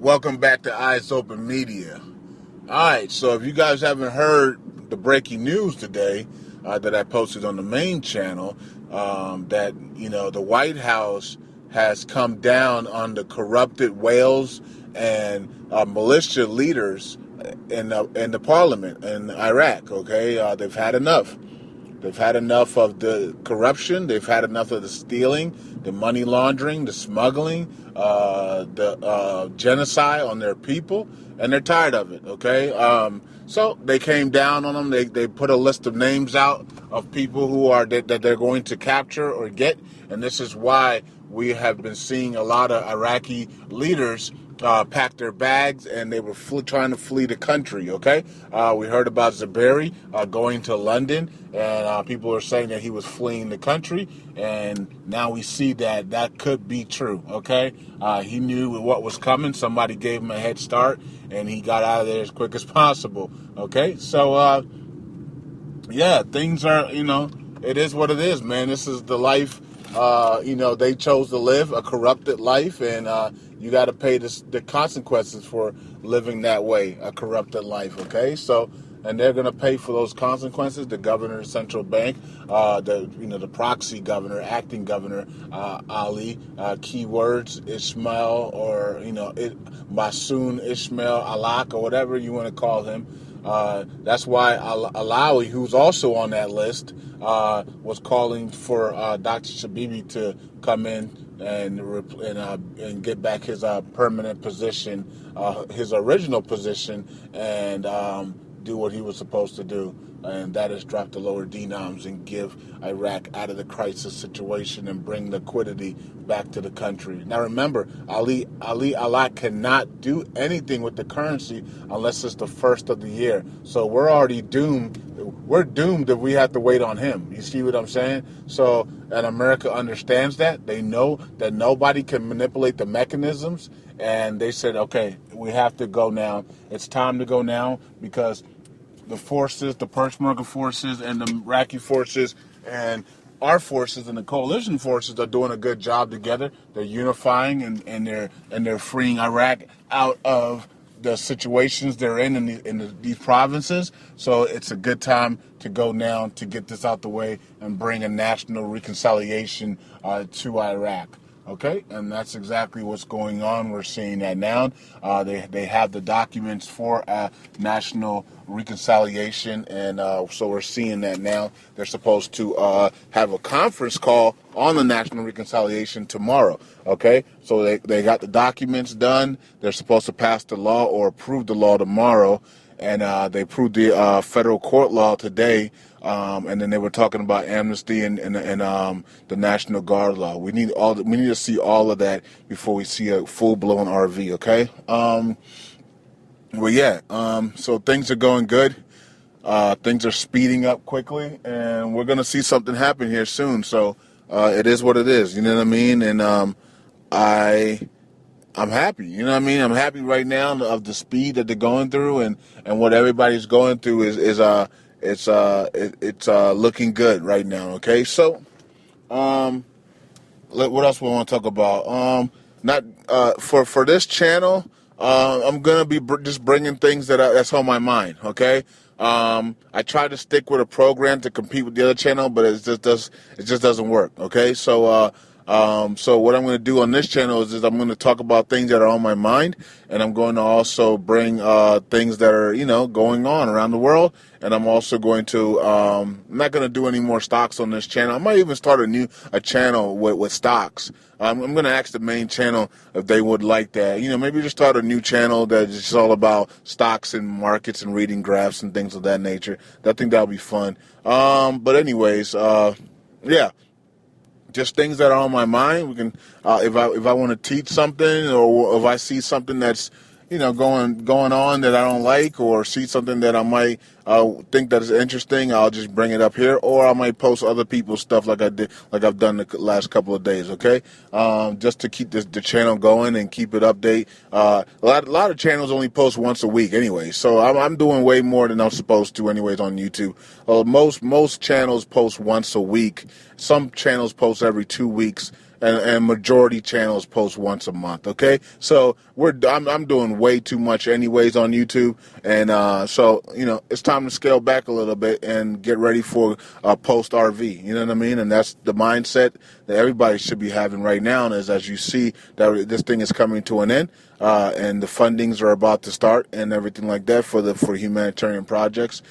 Welcome back to Eyes Open Media. All right, so if you guys haven't heard the breaking news today that I posted on the main channel, that the White House has come down on the corrupted whales and militia leaders in the parliament in Iraq. Okay, they've had enough. They've had enough of the corruption. They've had enough of the stealing, the money laundering, the smuggling, the genocide on their people, and they're tired of it, okay? So they came down on them. They put a list of names out of people who are that they're going to capture or get, and this is why we have been seeing a lot of Iraqi leaders packed their bags and they were trying to flee the country, okay? We heard about Zabari going to London, and people are saying that he was fleeing the country, and now we see that could be true, okay? He knew what was coming. Somebody gave him a head start, and he got out of there as quick as possible, okay? So, yeah, things are, it is what it is, man. This is the life, they chose to live, a corrupted life, and you got to pay the consequences for living that way, a corrupted life, okay? So, and they're going to pay for those consequences. The governor of the central bank, the proxy governor, acting governor, Ali, keywords, Ismail, or, Masoon Ismail Alak, or whatever you want to call him. That's why Alawi, who's also on that list, was calling for Dr. Shabibi to come in and get back his permanent position, his original position, and do what he was supposed to do, and that is drop the lower denoms and give Iraq out of the crisis situation and bring liquidity back to the country. Now remember, Ali Allah cannot do anything with the currency unless it's the first of the year. So we're already doomed. We're doomed if we have to wait on him. You see what I'm saying? So, and America understands that. They know that nobody can manipulate the mechanisms, and they said, okay, we have to go now. It's time to go now, because the forces, the Peshmerga forces and the Iraqi forces and our forces and the coalition forces are doing a good job together. They're unifying and they're freeing Iraq out of the situations they're in these provinces. So it's a good time to go now to get this out the way and bring a national reconciliation to Iraq. Okay, and that's exactly what's going on. We're seeing that now. They have the documents for national reconciliation, and so we're seeing that now. They're supposed to have a conference call on the national reconciliation tomorrow. Okay, so they got the documents done. They're supposed to pass the law or approve the law tomorrow, and they approved the federal court law today. And then they were talking about amnesty and the National Guard law. We need to see all of that before we see a full-blown RV, okay? So things are going good. Things are speeding up quickly, and we're going to see something happen here soon. So it is what it is, you know what I mean? And I'm happy, you know what I mean? I'm happy right now of the speed that they're going through, and what everybody's going through is looking good right now. Okay, so what else we want to talk about? For this channel, I'm gonna be just bringing things that's on my mind. Okay, I try to stick with a program to compete with the other channel, but it just doesn't work. Okay, so what I'm going to do on this channel is I'm going to talk about things that are on my mind, and I'm going to also bring things that are going on around the world. And I'm also going to I'm not going to do any more stocks on this channel. I might even start a channel with stocks. I'm going to ask the main channel if they would like that. Maybe just start a new channel that's just all about stocks and markets and reading graphs and things of that nature. I think that'll be fun. But anyways, yeah. Just things that are on my mind. We can, if I want to teach something, or if I see something that's going on that I don't like, or see something that I might think that is interesting, I'll just bring it up here, or I might post other people's stuff like I've done the last couple of days. Okay, just to keep the channel going and keep it update. A lot of channels only post once a week anyway, so I'm doing way more than I'm supposed to anyways on YouTube. Most channels post once a week. Some channels post every 2 weeks. and majority channels post once a month. Okay, so I'm doing way too much anyways on YouTube, and so it's time to scale back a little bit and get ready for post RV. You know what I mean? And that's the mindset that everybody should be having right now. And as you see that this thing is coming to an end, and the fundings are about to start and everything like that for humanitarian projects.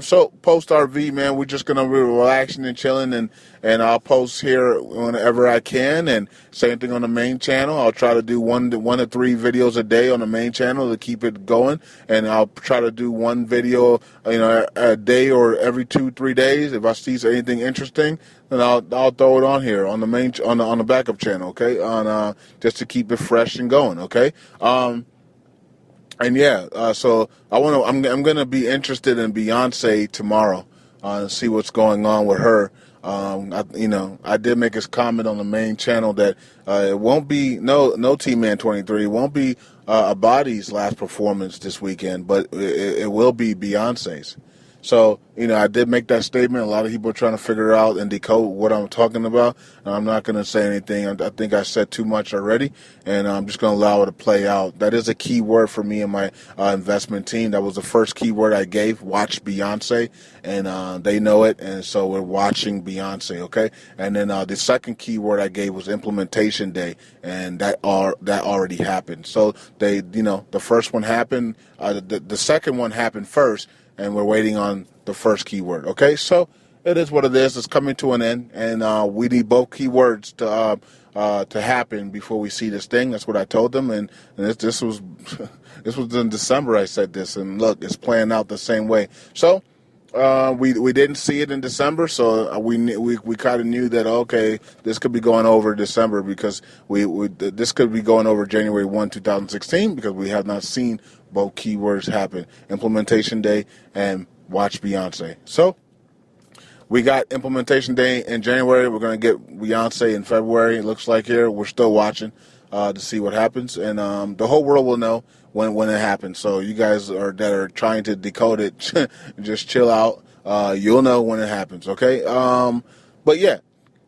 So post RV, man, we're just gonna be relaxing and chilling, and I'll post here whenever I can, and same thing on the main channel. I'll try to do one to three videos a day on the main channel to keep it going, and I'll try to do one video, a day or every 2-3 days. If I see anything interesting, then I'll throw it on here on the main on the backup channel, okay? On just to keep it fresh and going, okay? And yeah, so I'm gonna be interested in Beyonce tomorrow, and see what's going on with her. I did make a comment on the main channel that it won't be no T-Man 23. It won't be Abadi's last performance this weekend, but it will be Beyonce's. So, I did make that statement. A lot of people are trying to figure out and decode what I'm talking about. And I'm not going to say anything. I think I said too much already, and I'm just going to allow it to play out. That is a key word for me and my investment team. That was the first key word I gave, watch Beyonce, and they know it, and so we're watching Beyonce, okay? And then the second key word I gave was implementation day, and that already happened. So the first one happened, the second one happened first, and we're waiting on the first keyword. Okay, so it is what it is. It's coming to an end, and we need both keywords to happen before we see this thing. That's what I told them, and this was this was in December. I said this, and look, it's playing out the same way. So we didn't see it in December, so we kind of knew that okay, this could be going over December because this could be going over January 1, 2016 because we have not seen both keywords happen: implementation day and watch Beyonce. So we got implementation day in January. We're going to get Beyonce in February. It looks like here we're still watching to see what happens, and the whole world will know when it happens. So you guys that are trying to decode it, just chill out. You'll know when it happens. Okay. But yeah,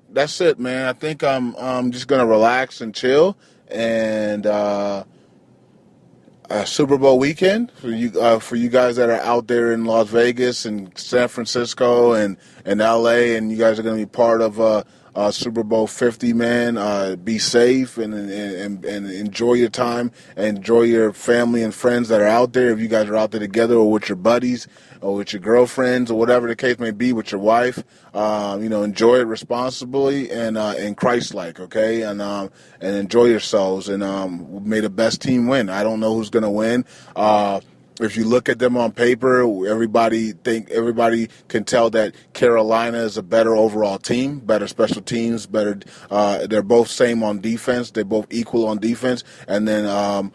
that's it, man. I think I'm just gonna relax and chill, and Super Bowl weekend for you guys that are out there in Las Vegas and San Francisco and LA, and you guys are going to be part of Super Bowl 50, man. Be safe and enjoy your time and enjoy your family and friends that are out there. If you guys are out there together or with your buddies or with your girlfriends or whatever the case may be, with your wife, enjoy it responsibly and Christ-like, okay? And enjoy yourselves, and may the best team win. I don't know who's going to win. If you look at them on paper, everybody can tell that Carolina is a better overall team, better special teams, better. They're both same on defense. They're both equal on defense, and then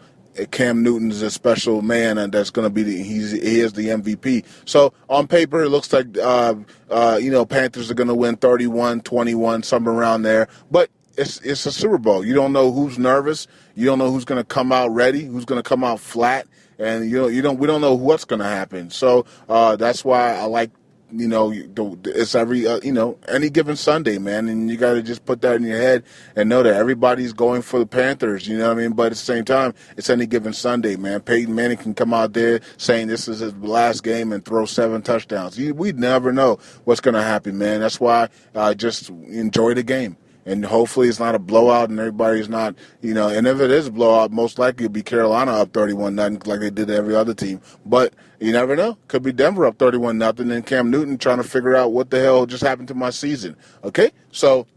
Cam Newton is a special man, and that's going to be he is the MVP. So on paper, it looks like Panthers are going to win 31-21, somewhere around there. But it's a Super Bowl. You don't know who's nervous. You don't know who's going to come out ready, who's going to come out flat, and we don't know what's going to happen. So that's why I like. It's every any given Sunday, man, and you got to just put that in your head and know that everybody's going for the Panthers. You know what I mean? But at the same time, it's any given Sunday, man. Peyton Manning can come out there saying this is his last game and throw 7 touchdowns. We never know what's going to happen, man. That's why just enjoy the game. And hopefully it's not a blowout and everybody's not, and if it is a blowout, most likely it'll be Carolina up 31-0 like they did to every other team. But you never know. Could be Denver up 31-0 and Cam Newton trying to figure out what the hell just happened to my season. Okay? So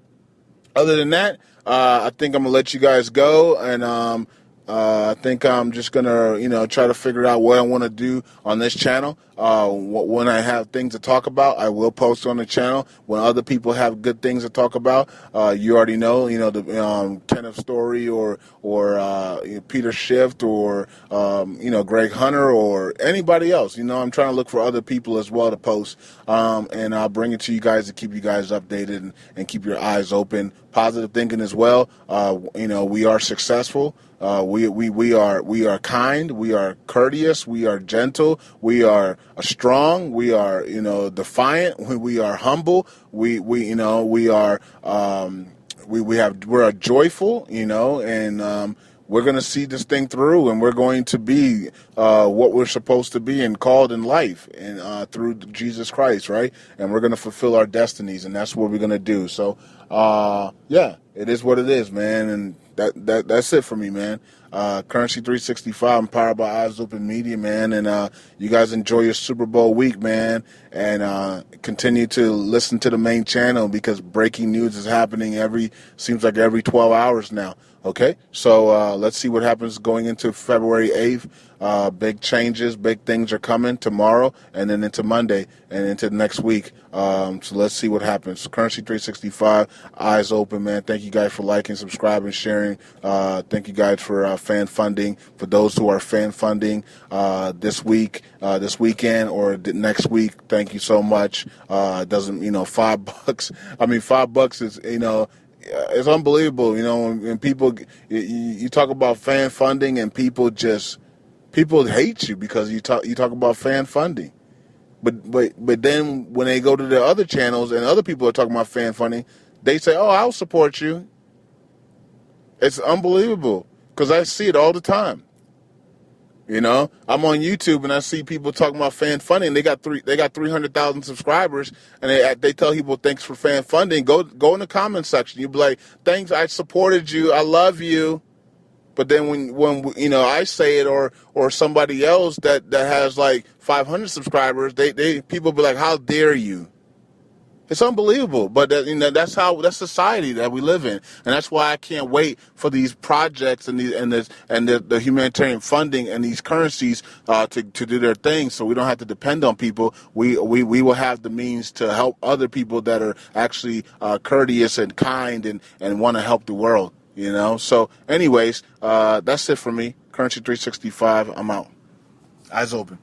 other than that, I think I'm going to let you guys go, and I think I'm just going to, try to figure out what I want to do on this channel. When I have things to talk about, I will post on the channel. When other people have good things to talk about, you already know, the Kenneth Story or Peter Schiff or, Greg Hunter or anybody else. I'm trying to look for other people as well to post, and I'll bring it to you guys to keep you guys updated and keep your eyes open. Positive thinking as well. We are successful. We are kind. We are courteous. We are gentle. We are strong. We are defiant. We are humble. We are we're joyful, and we're going to see this thing through, and we're going to be what we're supposed to be and called in life, and through Jesus Christ, right? And we're going to fulfill our destinies, and that's what we're going to do. So, yeah, it is what it is, man, and that's it for me, man. Currency 365, I'm powered by Eyes Open Media, man, and you guys enjoy your Super Bowl week, man, and continue to listen to the main channel because breaking news is happening seems like every 12 hours now. Okay, so let's see what happens going into February 8th. Big changes, big things are coming tomorrow and then into Monday and into next week. So let's see what happens. Currency 365, Eyes Open, man. Thank you guys for liking, subscribing, sharing. Thank you guys for fan funding. For those who are fan funding this week, this weekend, or next week, thank you so much. It doesn't, $5. I mean, $5 is, it's unbelievable, when people, you talk about fan funding and people hate you because you talk about fan funding. But then when they go to the other channels and other people are talking about fan funding, they say, "Oh, I'll support you." It's unbelievable because I see it all the time. I'm on YouTube and I see people talking about fan funding. They got 300,000 subscribers, and they tell people thanks for fan funding. Go in the comment section. You be like, thanks, I supported you, I love you. But then when I say it or somebody else that has like 500 subscribers, people be like, how dare you? It's unbelievable, but that's society that we live in, and that's why I can't wait for these projects and the humanitarian funding and these currencies to do their thing, so we don't have to depend on people. We will have the means to help other people that are actually courteous and kind and want to help the world. So, anyways, that's it for me. Currency 365. I'm out. Eyes open.